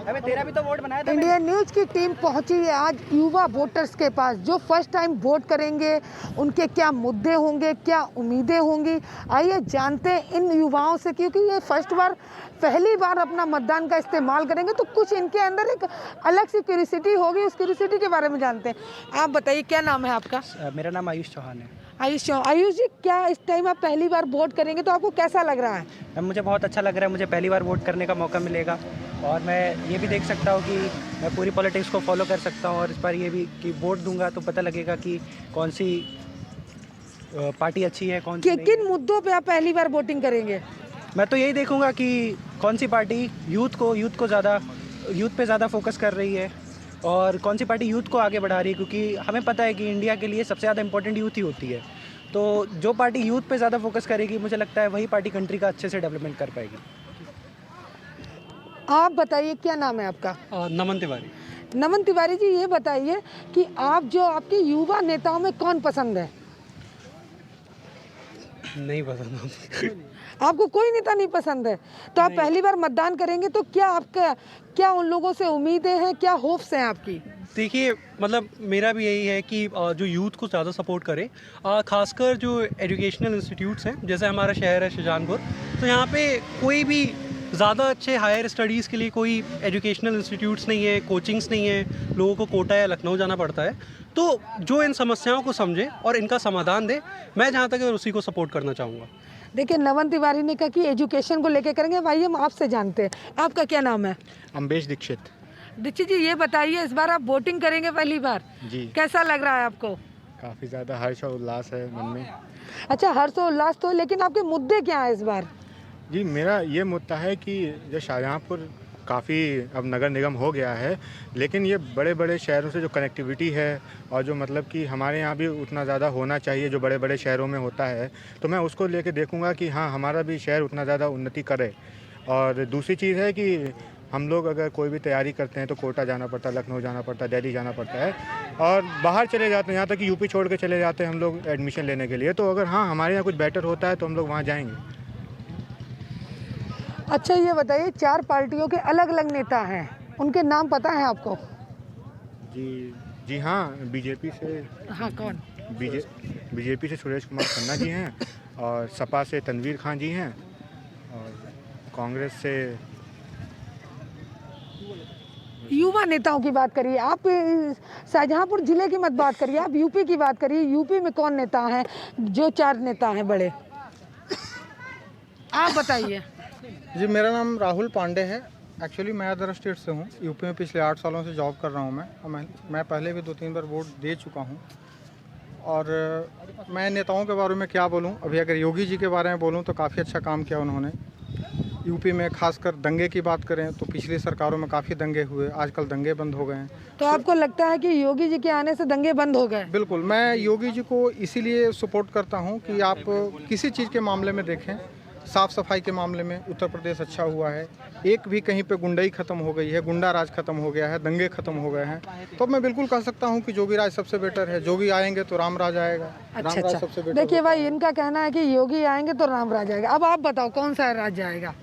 अबे तेरा भी तो वोट बनाया था इंडिया न्यूज की टीम पहुंची है आज युवा वोटर्स के पास जो फर्स्ट टाइम वोट करेंगे, उनके क्या मुद्दे होंगे, क्या उम्मीदें होंगी। आइए जानते हैं इन युवाओं से, क्योंकि ये पहली बार अपना मतदान का इस्तेमाल करेंगे, तो कुछ इनके अंदर एक अलग सी क्यूरियोसिटी होगी। उस क्यूरियोसिटी के बारे में जानते हैं। आप बताइए, क्या नाम है आपका? मेरा नाम आयुष चौहान है। आयुष जी, क्या इस टाइम आप पहली बार वोट करेंगे तो आपको कैसा लग रहा है? मैम मुझे बहुत अच्छा लग रहा है, मुझे पहली बार वोट करने का मौका मिलेगा और मैं ये भी देख सकता हूँ कि मैं पूरी पॉलिटिक्स को फॉलो कर सकता हूँ और इस बार ये भी कि वोट दूंगा तो पता लगेगा कि कौन सी पार्टी अच्छी है, कौन सी किन मुद्दों पे आप पहली बार वोटिंग करेंगे? मैं तो यही देखूंगा कि कौन सी पार्टी यूथ पे ज़्यादा फोकस कर रही है और कौन सी पार्टी यूथ को आगे बढ़ा रही है, क्योंकि हमें पता है कि इंडिया के लिए सबसे ज़्यादा इंपॉर्टेंट यूथ ही होती है। तो जो पार्टी यूथ पे ज़्यादा फोकस करेगी, मुझे लगता है वही पार्टी कंट्री का अच्छे से डेवलपमेंट कर पाएगी। आप बताइए, क्या नाम है आपका? नमन तिवारी। नमन तिवारी जी, ये बताइए कि आपके युवा नेताओं में कौन पसंद है? नहीं पसंद। आपको कोई नेता नहीं पसंद है? तो आप पहली बार मतदान करेंगे तो क्या उन लोगों से उम्मीदें हैं, क्या होप्स हैं आपकी? देखिए, मतलब मेरा भी यही है कि जो यूथ को ज़्यादा सपोर्ट करे, खासकर जो एजुकेशनल इंस्टीट्यूट्स हैं, जैसे हमारा शहर है शाहजहानपुर, तो यहाँ पे कोई भी ज़्यादा अच्छे हायर स्टडीज़ के लिए कोई एजुकेशनल इंस्टीट्यूट्स नहीं है, कोचिंग्स नहीं है, लोगों को कोटा या लखनऊ जाना पड़ता है। तो जो इन समस्याओं को समझे और इनका समाधान दे, मैं जहाँ तक उसी को सपोर्ट करना चाहूँगा। देखिए, नमन तिवारी ने कहा कि एजुकेशन को लेकर करेंगे। भाई, हम आपसे जानते हैं, आपका क्या नाम है? अम्बेश दीक्षित। दीक्षित जी, ये बताइए, इस बार आप वोटिंग करेंगे पहली बार? जी। कैसा लग रहा है आपको? काफ़ी ज़्यादा हर्ष और उल्लास है मन में। अच्छा, हर्ष और उल्लास तो, लेकिन आपके मुद्दे क्या हैं इस बार? जी, मेरा ये मुद्दा है कि जो शाहजहाँपुर काफ़ी अब नगर निगम हो गया है, लेकिन ये बड़े बड़े शहरों से जो कनेक्टिविटी है और जो मतलब कि हमारे यहाँ भी उतना ज़्यादा होना चाहिए जो बड़े बड़े शहरों में होता है, तो मैं उसको लेके देखूँगा कि हाँ, हमारा भी शहर उतना ज़्यादा उन्नति करे। और दूसरी चीज़ है कि हम लोग अगर कोई भी तैयारी करते हैं तो कोटा जाना पड़ता है, लखनऊ जाना पड़ता है, दिल्ली जाना पड़ता है और बाहर चले जाते हैं, यहाँ तक कि यूपी छोड़ के चले जाते हैं हम लोग एडमिशन लेने के लिए। तो अगर हाँ, हमारे यहाँ कुछ बेटर होता है तो हम लोग वहाँ जाएंगे। अच्छा, ये बताइए, 4 पार्टियों के अलग अलग नेता हैं, उनके नाम पता है आपको? जी हाँ, बीजेपी से। हाँ, कौन? बीजेपी से सुरेश कुमार खन्ना जी हैं और सपा से तनवीर खान जी हैं और कांग्रेस से। युवा नेताओं की बात करिए, आप शाहजहाँपुर जिले की मत बात करिए, आप यूपी की बात करिए। यूपी में कौन नेता हैं, जो 4 नेता हैं बड़े? आप बताइए। जी, मेरा नाम राहुल पांडे है। एक्चुअली मैं अदर स्टेट से हूँ। यूपी में पिछले 8 सालों से जॉब कर रहा हूँ मैं, और मैं पहले भी 2-3 बार वोट दे चुका हूँ। और मैं नेताओं के बारे में क्या बोलूँ, अभी अगर योगी जी के बारे में बोलूँ तो काफ़ी अच्छा काम किया उन्होंने यूपी में। खासकर दंगे की बात करें तो पिछली सरकारों में काफ़ी दंगे हुए, आजकल दंगे बंद हो गए हैं। तो आपको लगता है कि योगी जी के आने से दंगे बंद हो गए? बिल्कुल, मैं योगी जी को इसीलिए सपोर्ट करता हूँ कि आप किसी चीज़ के मामले में देखें, साफ़ सफाई के मामले में उत्तर प्रदेश अच्छा हुआ है। एक भी कहीं पे गुंडाई खत्म हो गई है, गुंडा राज खत्म हो गया है, दंगे खत्म हो गए हैं। तो मैं बिल्कुल कह सकता हूं कि जोगी राज सबसे बेटर है। जोगी आएंगे तो राम राज आएगा। अच्छा, राम राज सबसे बेटर। देखिए भाई, इनका कहना है कि योगी आएंगे तो राम राज आएगा। अब आप बताओ, कौन सा राज आएगा?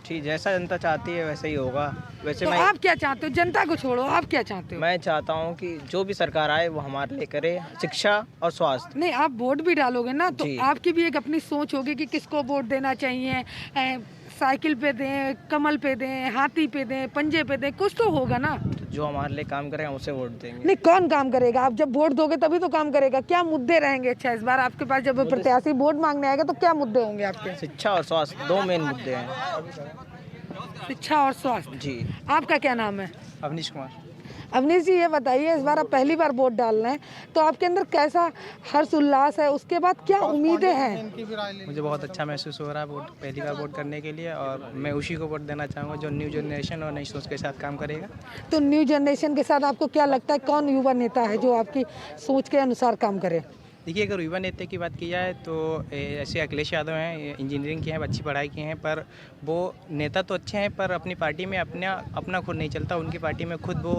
ठीक, जैसा जनता चाहती है वैसे ही होगा। वैसे तो मैं आप क्या चाहते हो? जनता को छोड़ो, आप क्या चाहते हो? मैं चाहता हूँ कि जो भी सरकार आए वो हमारे लिए करे, शिक्षा और स्वास्थ्य। नहीं, आप वोट भी डालोगे ना, तो जी। आपकी भी एक अपनी सोच होगी कि किसको वोट देना चाहिए। साइकिल पे दें, कमल पे दें, हाथी पे दें, पंजे पे दें, कुछ तो होगा ना। तो जो हमारे लिए काम करे हम उसे वोट देंगे। नहीं, कौन काम करेगा? आप जब वोट दोगे तभी तो काम करेगा। क्या मुद्दे रहेंगे? अच्छा, इस बार आपके पास जब प्रत्याशी वोट मांगने आएगा तो क्या मुद्दे होंगे आपके? शिक्षा और स्वास्थ्य 2 मेन मुद्दे हैं। शिक्षा और स्वास्थ्य। जी। आपका क्या नाम है? अवनीश कुमार। अवनीश जी, ये बताइए, इस बार आप पहली बार वोट डाल रहे हैं, तो आपके अंदर कैसा हर्ष उल्लास है? उसके बाद क्या उम्मीदें हैं? मुझे बहुत अच्छा महसूस हो रहा है पहली बार वोट करने के लिए, और मैं उसी को वोट देना चाहूँगा जो न्यू जनरेशन और नई सोच के साथ काम करेगा। तो न्यू जनरेशन के साथ आपको क्या लगता है, कौन युवा नेता है जो आपकी सोच के अनुसार काम करे? देखिए, अगर युवा नेता की बात की जाए तो ऐसे अखिलेश यादव हैं, इंजीनियरिंग की हैं, अच्छी पढ़ाई की हैं, पर वो नेता तो अच्छे हैं पर अपनी पार्टी में अपना खुद नहीं चलता। उनकी पार्टी में खुद वो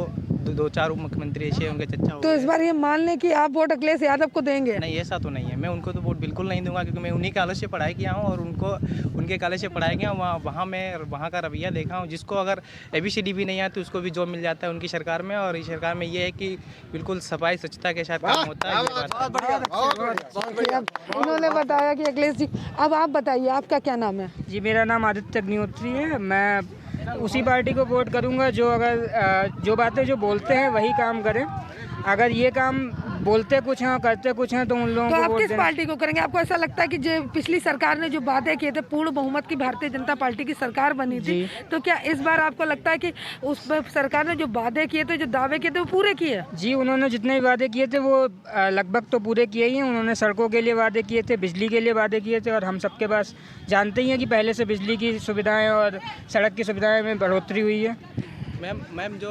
दो चार उप मुख्यमंत्री ऐसे उनके चर्चा हो तो गए। इस बार ये मान लें कि आप वोट अखिलेश यादव को देंगे? नहीं, ऐसा तो नहीं है, मैं उनको तो वोट बिल्कुल नहीं दूंगा, क्योंकि मैं उन्हीं कॉलेज से पढ़ाई किया हूँ और उनके कॉलेज से पढ़ाई किया हूँ। वहाँ मैं वहाँ का रवैया देखा हूँ, जिसको अगर ABCD भी नहीं आती उसको भी जॉब मिल जाता है उनकी सरकार में। और इस सरकार में ये है कि बिल्कुल सफाई स्वच्छता के साथ काम होता है। ये बात है। अब इन्होंने बताया कि अखिलेश जी, अब आप बताइए आपका क्या नाम है? जी, मेरा नाम आदित्य अग्निहोत्री है। मैं उसी पार्टी को वोट करूंगा जो जो बातें जो बोलते हैं वही काम करें। अगर ये काम बोलते कुछ हैं और करते कुछ हैं तो उन लोगों तो को आप वोट किस देना। पार्टी को करेंगे? आपको ऐसा लगता है कि जो पिछली सरकार ने जो वादे किए थे, पूर्ण बहुमत की भारतीय जनता पार्टी की सरकार बनी थी, तो क्या इस बार आपको लगता है कि उस सरकार ने जो वादे किए थे, जो दावे किए थे, वो पूरे किए? जी, उन्होंने जितने भी वादे किए थे वो लगभग तो पूरे किए ही हैं। उन्होंने सड़कों के लिए वादे किए थे, बिजली के लिए वादे किए थे, और हम सबके पास जानते ही हैं कि पहले से बिजली की सुविधाएं और सड़क की सुविधाएं में बढ़ोतरी हुई है। मैम जो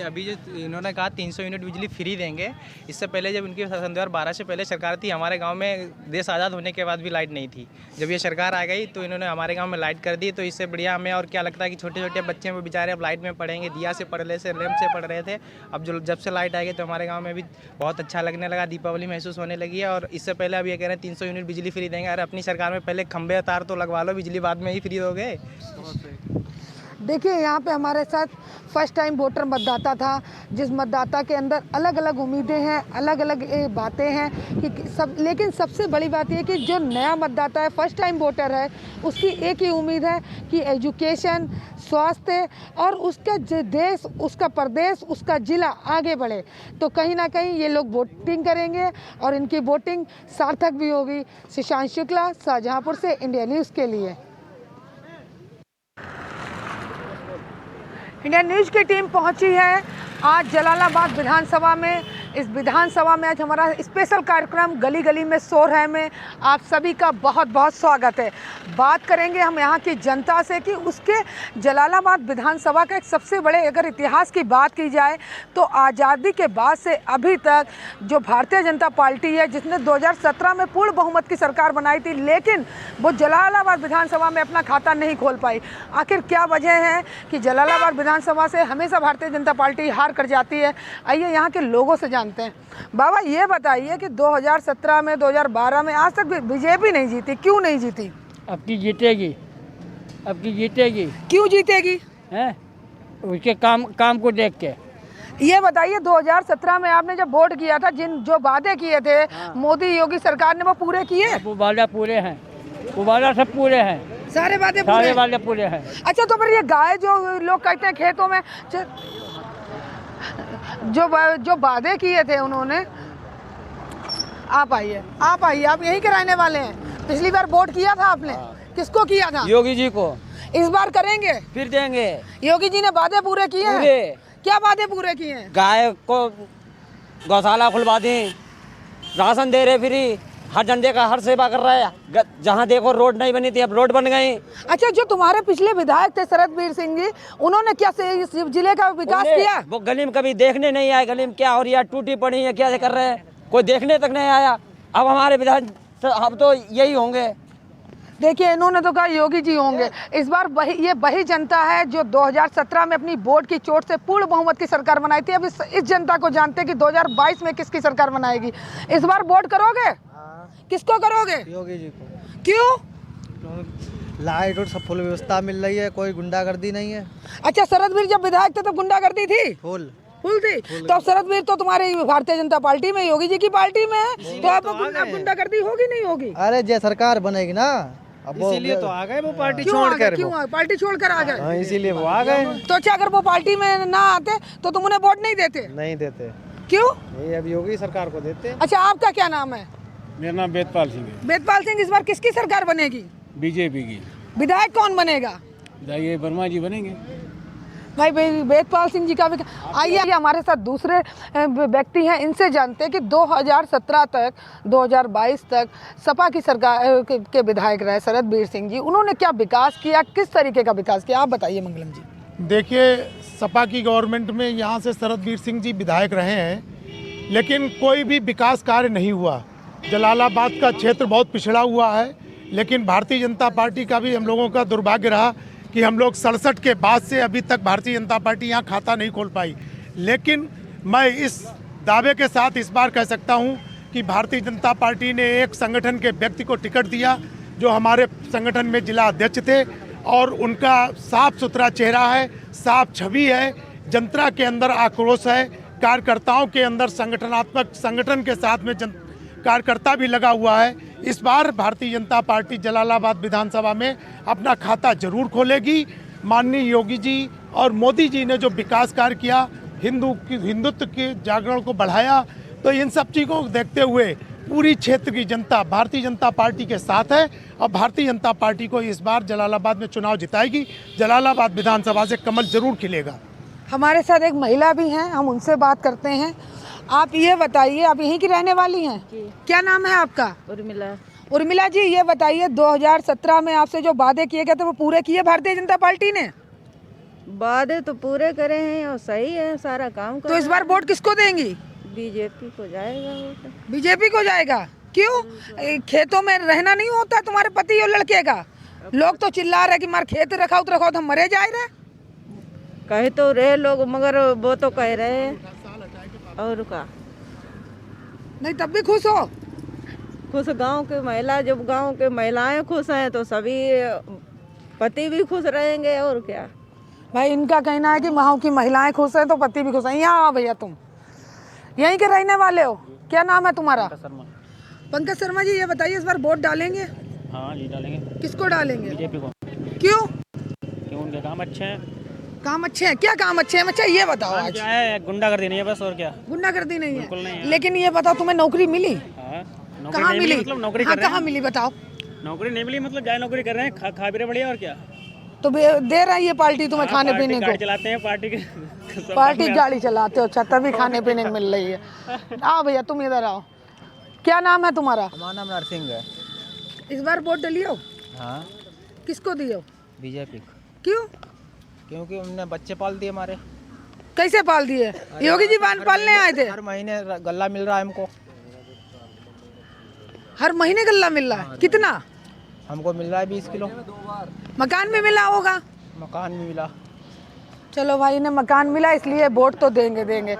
अभी जो इन्होंने कहा 300 यूनिट बिजली फ्री देंगे, इससे पहले जब इनकी सन 2012 से पहले सरकार थी, हमारे गांव में देश आज़ाद होने के बाद भी लाइट नहीं थी। जब ये सरकार आ गई तो इन्होंने हमारे गांव में लाइट कर दी। तो इससे बढ़िया हमें और क्या लगता है कि छोटे छोटे बच्चे वो बेचारे अब लाइट में पढ़ेंगे, दिया से पढ़ रहे थे, लैंप से पढ़ रहे थे। अब जब से लाइट आ गई तो हमारे गाँव में भी बहुत अच्छा लगने लगा, दीपावली महसूस होने लगी है। और इससे पहले अब ये कह रहे हैं 300 यूनिट बिजली फ्री देंगे। अरे अपनी सरकार में पहले खंभे तार तो लगवा लो, बिजली बाद में ही फ्री हो गए। देखिए, यहाँ पे हमारे साथ फर्स्ट टाइम वोटर मतदाता था, जिस मतदाता के अंदर अलग अलग उम्मीदें हैं, अलग अलग बातें हैं कि लेकिन सबसे बड़ी बात यह कि जो नया मतदाता है, फर्स्ट टाइम वोटर है, उसकी एक ही उम्मीद है कि एजुकेशन, स्वास्थ्य और उसका देश, उसका प्रदेश, उसका ज़िला आगे बढ़े। तो कहीं ना कहीं ये लोग वोटिंग करेंगे और इनकी वोटिंग सार्थक भी होगी। शशांक शुक्ला, शाहजहाँपुर से, इंडिया न्यूज़ के लिए। इंडिया न्यूज़ की टीम पहुंची है आज जलालाबाद विधानसभा में। इस विधानसभा में आज हमारा स्पेशल कार्यक्रम गली गली में शोर है में आप सभी का बहुत बहुत स्वागत है। बात करेंगे हम यहाँ की जनता से कि उसके जलालाबाद विधानसभा का एक सबसे बड़े अगर इतिहास की बात की जाए तो आज़ादी के बाद से अभी तक जो भारतीय जनता पार्टी है, जिसने 2017 में पूर्ण बहुमत की सरकार बनाई थी, लेकिन वो जलालाबाद विधानसभा में अपना खाता नहीं खोल पाई। आखिर क्या वजह है कि जलालाबाद विधानसभा से हमेशा भारतीय जनता पार्टी हार कर जाती है? आइए यहाँ के लोगों से जानते हैं। बाबा, ये बताइए कि 2017 में, 2012 में आज तक बीजेपी नहीं जीती, क्यों नहीं जीती? अब की जीतेगी, अब की जीतेगी। क्यों जीतेगी? हैं? उसके काम को देख के। ये बताइए, 2017 में आपने जब वोट किया था, जो वादे किए थे मोदी योगी सरकार ने, वो पूरे किए? वो वादा पूरे हैं, वो वादा सब पूरे हैं, सारे वादे पूरे? सारे वादे पूरे हैं। अच्छा, तो फिर ये गाय जो लोग कहते हैं खेतों में जो वादे किए थे उन्होंने, आप आइए, आप यहीं के रहने वाले हैं। पिछली बार वोट किया था आपने, किसको किया था? योगी जी को। इस बार करेंगे? फिर देंगे। योगी जी ने वादे पूरे किए हैं? क्या वादे पूरे किए हैं? गाय को गौशाला खुलवा दें, राशन दे रहे फ्री, हर धंधे का हर सेवा कर रहा है। जहाँ देखो रोड नहीं बनी थी, अब रोड बन गई। अच्छा, जो तुम्हारे पिछले विधायक थे शरदबीर सिंह जी, उन्होंने क्या इस जिले का विकास किया? वो गली में कभी देखने नहीं आए, गली में क्या हो रही है, टूटी पड़ी है, क्या कर रहे हैं, कोई देखने तक नहीं आया। अब हमारे विधायक अब तो यही होंगे। देखिए, इन्होंने तो कहा योगी जी होंगे। इस बार वही जनता है जो 2017 में अपनी वोट की चोट से पूर्ण बहुमत की सरकार बनाई थी। अब इस जनता को जानते हैं कि 2022 में किसकी सरकार बनाएगी। इस बार वोट करोगे? किसको करोगे? योगी जी को। क्यों? लाइट और सब फुल व्यवस्था मिल रही है, कोई गुंडागर्दी नहीं है। अच्छा, शरदबीर जब विधायक थे तो गुंडागर्दी थी? फुल थी। तो अब शरदबीर तो तुम्हारी भारतीय जनता पार्टी में, योगी जी की पार्टी में है, तो अब गुंडागर्दी होगी नहीं होगी? अरे जे सरकार बनेगी ना, अब इसीलिए तो आ गए वो पार्टी क्यों पार्टी छोड़कर आ गए? इसीलिए वो आ गए। तो अच्छा, अगर वो पार्टी में ना आते तो तुम उन्हें वोट नहीं देते? नहीं देते। क्यों? ये अब योगी सरकार को देते। अच्छा, आपका क्या नाम है? मेरा नाम वेदपाल सिंह है। वेदपाल सिंह, इस बार किसकी सरकार बनेगी? बीजेपी की। विधायक कौन बनेगा? ये वर्मा जी बनेंगे। भाई वेदपाल सिंह जी का भी। आइए हमारे साथ दूसरे व्यक्ति हैं, इनसे जानते हैं कि 2017 तक 2022 तक सपा की सरकार के विधायक रहे शरदबीर सिंह जी, उन्होंने क्या विकास किया, किस तरीके का विकास किया, आप बताइए मंगलम जी। देखिए, सपा की गवर्नमेंट में यहाँ से शरदबीर सिंह जी विधायक रहे हैं, लेकिन कोई भी विकास कार्य नहीं हुआ। जलालाबाद का क्षेत्र बहुत पिछड़ा हुआ है, लेकिन भारतीय जनता पार्टी का भी हम लोगों का दुर्भाग्य रहा कि हम लोग 67 के बाद से अभी तक भारतीय जनता पार्टी यहाँ खाता नहीं खोल पाई। लेकिन मैं इस दावे के साथ इस बार कह सकता हूं कि भारतीय जनता पार्टी ने एक संगठन के व्यक्ति को टिकट दिया जो हमारे संगठन में जिला अध्यक्ष थे, और उनका साफ सुथरा चेहरा है, साफ छवि है, जनता के अंदर आक्रोश है, कार्यकर्ताओं के अंदर संगठनात्मक संगठन के साथ में कार्यकर्ता भी लगा हुआ है। इस बार भारतीय जनता पार्टी जलालाबाद विधानसभा में अपना खाता जरूर खोलेगी। माननीय योगी जी और मोदी जी ने जो विकास कार्य किया, हिंदुत्व के जागरण को बढ़ाया, तो इन सब चीज़ों को देखते हुए पूरी क्षेत्र की जनता भारतीय जनता पार्टी के साथ है और भारतीय जनता पार्टी को इस बार जलालाबाद में चुनाव जिताएगी। जलालाबाद विधानसभा से कमल जरूर खिलेगा। हमारे साथ एक महिला भी हैं, हम उनसे बात करते हैं। आप ये बताइए, आप यहीं की रहने वाली हैं? क्या नाम है आपका? उर्मिला। उर्मिला जी, ये बताइए 2017 में आपसे जो वादे किए गए थे वो पूरे किए भारतीय जनता पार्टी ने? वादे तो पूरे करे हैं और सही है, सारा काम कर। तो इस बार वोट किसको देंगी? बीजेपी को जाएगा वोट। बीजेपी को जाएगा? क्यों? खेतों में रहना नहीं होता तुम्हारे पति और लड़के का? लोग तो चिल्ला रहे कि मार खेत रखाओ तो रखाओ, तो हम मरे जा रहे। कहे तो रहे लोग, मगर वो तो कह रहे हैं और का नहीं, तब भी खुश हो? खुश गांव के महिला, जब गांव के महिलाएं खुश हैं तो सभी पति भी खुश रहेंगे और क्या। भाई इनका कहना है कि वहाँ की महिलाएं खुश हैं तो पति भी खुश हैं। यहाँ आओ भैया, तुम यहीं के रहने वाले हो? क्या नाम है तुम्हारा? पंकज शर्मा जी, ये बताइए इस बार वोट डालेंगे? हाँ जी डालेंगे। किसको डालेंगे? बीजेपी को। क्यों? क्यों? उनके काम अच्छे हैं। काम अच्छे हैं? क्या काम अच्छे हैं? अच्छा ये बताओ। आज क्या है, गुंडागर्दी नहीं है बस, और क्या? गुंडागर्दी नहीं है? नहीं है। लेकिन ये बताओ, तुम्हें नौकरी मिली? कहाँ मिली? मतलब नौकरी कर रहे हैं। कहाँ मिली बताओ? नौकरी नहीं मिली मतलब जाए नौकरी कर रहे हैं, खा पी रहे बढ़िया, और क्या। तो दे रही है पार्टी तुम्हें खाने पीने को? चलाते हैं पार्टी के। पार्टी गाड़ी चलाते हो? अच्छा, तभी खाने पीने को मिल रही है। आओ भैया, तुम इधर आओ। क्या नाम है तुम्हारा? हमारा नाम नरसिंह है। इस बार वोट डलियो? हाँ। किसको दियो? बीजेपी। क्यों? क्योंकि हमने बच्चे पाल दिए हमारे। कैसे पाल दिए? योगी जी पालने आए थे? हर महीने गल्ला मिल रहा है हमको। हर महीने गल्ला मिल रहा है? कितना? हमको मिल रहा है 20 किलो। मकान में मिला होगा? मकान में मिला। चलो भाई, इन्हें मकान मिला इसलिए वोट तो देंगे।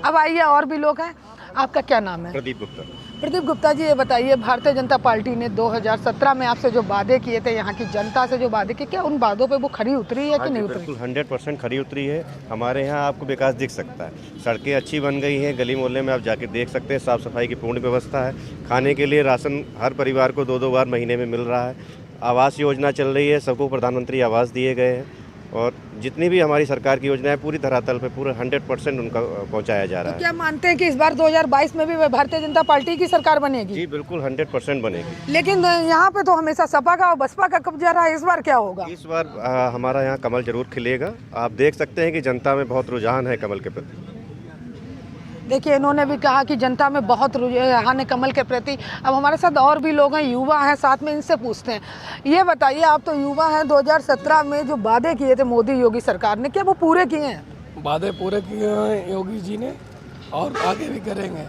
अब आइए, और भी लोग हैं। आपका क्या नाम है? प्रदीप गुप्ता। प्रदीप गुप्ता जी, ये बताइए भारतीय जनता पार्टी ने 2017 में आपसे जो वादे किए थे, यहाँ की जनता से जो वादे किए, क्या उन वादों पे वो खरी उतरी है कि नहीं उतरी? बिल्कुल 100% खरी उतरी है। हमारे यहाँ आपको विकास दिख सकता है, सड़कें अच्छी बन गई हैं, गली मोहल्ले में आप जाके देख सकते हैं, साफ़ सफाई की पूर्ण व्यवस्था है, खाने के लिए राशन हर परिवार को 2-2 बार महीने में मिल रहा है, आवास योजना चल रही है, सबको प्रधानमंत्री आवास दिए गए हैं, और जितनी भी हमारी सरकार की योजना है पूरी धरातल पे पूरा 100% उनका पहुंचाया जा रहा है। तो क्या मानते हैं कि इस बार 2022 में भी भारतीय जनता पार्टी की सरकार बनेगी? जी बिल्कुल 100% बनेगी। लेकिन यहाँ पे तो हमेशा सपा का और बसपा का कब्जा रहा है, इस बार क्या होगा? इस बार हमारा यहाँ कमल जरूर खिलेगा। आप देख सकते हैं कि जनता में बहुत रुझान है कमल के प्रति। देखिए, इन्होंने भी कहा कि जनता में बहुत रुझान है कमल के प्रति। अब हमारे साथ और भी लोग हैं, युवा हैं साथ में, इनसे पूछते हैं। ये बताइए, आप तो युवा हैं, 2017 में जो वादे किए थे मोदी योगी सरकार ने, क्या वो पूरे किए हैं? वादे पूरे किए हैं योगी जी ने, और आगे भी करेंगे।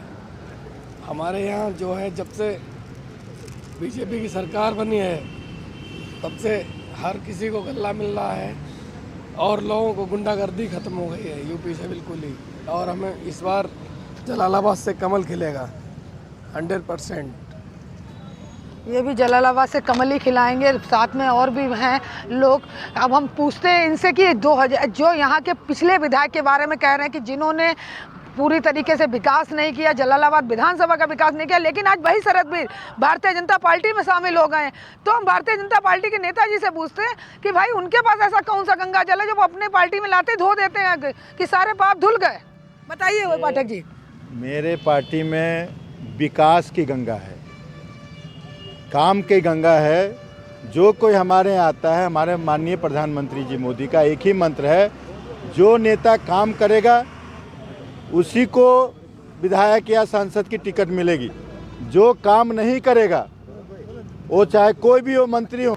हमारे यहाँ जो है, जब से बीजेपी की सरकार बनी है तब से हर किसी को गल्ला मिल रहा है और लोगों को गुंडागर्दी खत्म हो गई है यूपी से बिल्कुल ही। और हमें इस बार जलालाबाद से कमल खिलेगा 100%। ये भी जलालाबाद से कमल ही खिलाएंगे। साथ में और भी हैं लोग। अब हम पूछते हैं इनसे कि 2000 जो यहाँ के पिछले विधायक के बारे में कह रहे हैं कि जिन्होंने पूरी तरीके से विकास नहीं किया, जलालाबाद विधानसभा का विकास नहीं किया, लेकिन आज वही शरदबीर भारतीय जनता पार्टी में शामिल हो गए हैं। तो हम भारतीय जनता पार्टी के नेताजी से पूछते हैं कि भाई उनके पास ऐसा कौन सा गंगा जल है जो वो अपने पार्टी में लाते धो देते हैं कि सारे पाप धुल गए? बताइए वो पाठक जी। मेरे पार्टी में विकास की गंगा है, काम की गंगा है। जो कोई हमारे यहाँ आता है, हमारे माननीय प्रधानमंत्री जी मोदी का एक ही मंत्र है, जो नेता काम करेगा उसी को विधायक या सांसद की टिकट मिलेगी। जो काम नहीं करेगा, वो चाहे कोई भी हो, मंत्री हो,